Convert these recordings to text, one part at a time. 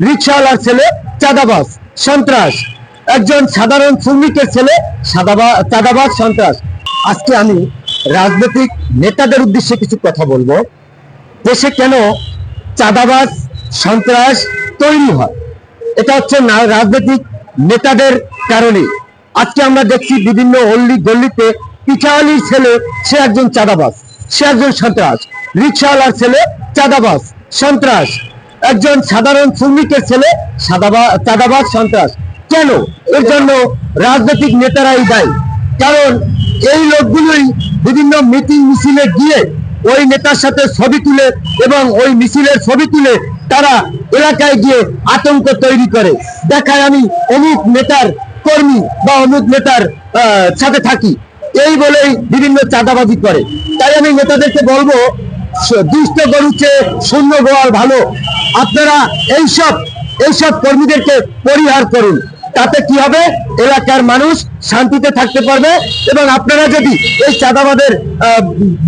রিকশাওয়ালার ছেলে চাঁদাবাজ সন্ত্রাস, একজন সাধারণ শ্রমিকের ছেলে চাঁদাবাজ সন্ত্রাস। আজকে আমি রাজনৈতিক নেতাদের উদ্দেশ্যে কিছু কথা বলবো। দেশে কেন চাঁদাবাজ সন্ত্রাস তৈরি হয়, এটা হচ্ছে না রাজনৈতিক নেতাদের কারণে। আজকে আমরা দেখছি বিভিন্ন অল্লি গল্লিতে পিঠাওয়ালির ছেলে সে একজন চাঁদাবাজ, সে একজন সন্ত্রাস, রিকশাওয়ালার ছেলে চাঁদাবাজ সন্ত্রাস, একজন সাধারণ শ্রমিকের ছেলে চাঁদাবাজ সন্ত্রাস। কেন? এর জন্য রাজনৈতিক নেতারাই দায়ী। কারণ এই লোকগুলোই বিভিন্ন মিটিং মিছিলে গিয়ে ওই নেতার সাথে ছবি তুলে এবং ওই মিছিলের ছবি তুলে তারা এলাকায় গিয়ে আতঙ্ক তৈরি করে, দেখায় আমি অমুক নেতার কর্মী বা অমুক নেতার সাথে থাকি, এই বলেই বিভিন্ন চাঁদাবাজি করে। তাই আমি নেতাদেরকে বলবো, দুষ্ট গরু চেয়ে শূন্য গোয়াল ভালো। আপনারা এইসব কর্মীদেরকে পরিহার করুন। তাতে কি হবে? এলাকার মানুষ শান্তিতে থাকতে পারবে। এবং আপনারা যদি এই চাঁদাবাদের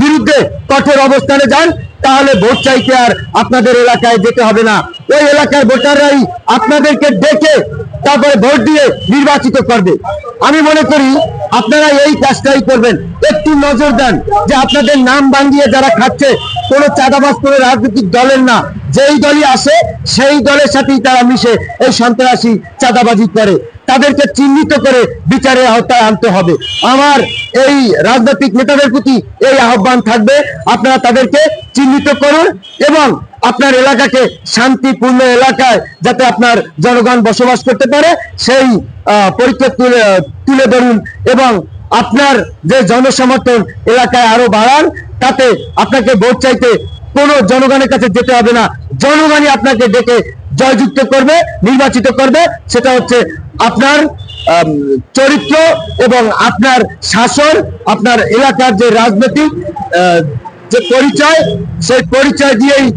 বিরুদ্ধে কঠোর অবস্থানে যান, তাহলে ভোট চাইতে আর আপনাদের এলাকায় যেতে হবে না। ওই এলাকার ভোটাররাই আপনাদেরকে ডেকে তারপরে ভোট দিয়ে নির্বাচিত করবে। আমি মনে করি আপনারা এই কাজটাই করবেন। একটু নজর দেন যে আপনাদের নাম ভাঙিয়ে যারা খাচ্ছে কোনো চাঁদাবাজ কোনো রাজনৈতিক দলের না, যেই দলই আসে সেই দলের সাথেই তারা মিশে এই সন্ত্রাসী চাঁদাবাজি করে। তাদেরকে চিহ্নিত করে বিচারের আওতায় আনতে হবে। আমার এই রাজনৈতিক নেতাদের প্রতি এই আহ্বান থাকবে, আপনারা তাদেরকে চিহ্নিত করুন এবং আপনার এলাকাকে শান্তিপূর্ণ এলাকায় যাতে আপনার জনগণ বসবাস করতে পারে সেই পরীক্ষা তুলে ধরুন এবং আপনার যে জনসমর্থন এলাকায় আরো বাড়ান। তাতে আপনাকে ভোট চাইতে কোনো জনগণের কাছে যেতে হবে না, জনগণই আপনাকে ডেকে জয়যুক্ত করবে, নির্বাচিত করবে। সেটা হচ্ছে আপনার চরিত্র এবং আপনার শাসন, আপনার এলাকার যে রাজনৈতিক যে পরিচয়, সেই পরিচয় দিয়েই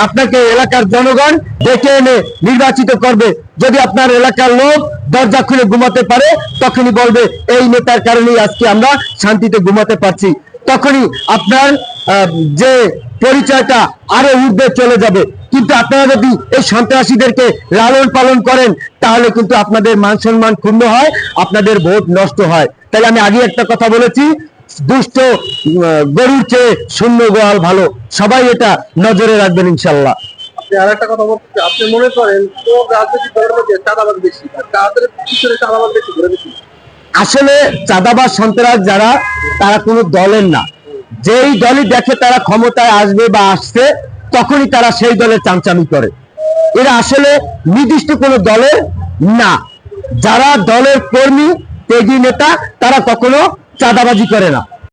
আপনাকে এলাকার জনগণ ডেকে এনে নির্বাচিত করবে। যদি আপনার এলাকার লোক দরজা খুলে ঘুমাতে পারে, তখনই বলবে এই নেতার কারণেই আজকে আমরা শান্তিতে ঘুমাতে পারছি। তখনই আপনার যে পরিচয়টা আরো ঊর্ধ্বে চলে যাবে। কিন্তু আপনারা যদি এই সন্ত্রাসীদেরকে লালন পালন করেন, তাহলে কিন্তু আপনাদের মান সম্মান ক্ষুণ্ণ হয়, আপনাদের ভোট নষ্ট হয়। তাই আমি আগে একটা কথা বলেছি, দুষ্ট গরুর চেয়ে শূন্য গোয়াল ভালো। সবাই এটা নজরে রাখবেন ইনশাল্লাহ। আর একটা কথা বলতে, আপনি মনে করেন তো রাজনৈতিক দলের মধ্যে চাঁদাবাজ বেশি, তাদের পিছনে চাঁদাবাজ বেশি ঘুরে বেশি? আসলে চাঁদাবাজ সন্ত্রাস যারা, তারা কোনো দলের না। যেই দলই দেখে তারা ক্ষমতায় আসবে বা আসছে, তখনই তারা সেই দলের চামচামি করে। এরা আসলে নির্দিষ্ট কোনো দলের না। যারা দলের কর্মী, ত্যাগী নেতা, তারা কখনো চাঁদাবাজি করে না।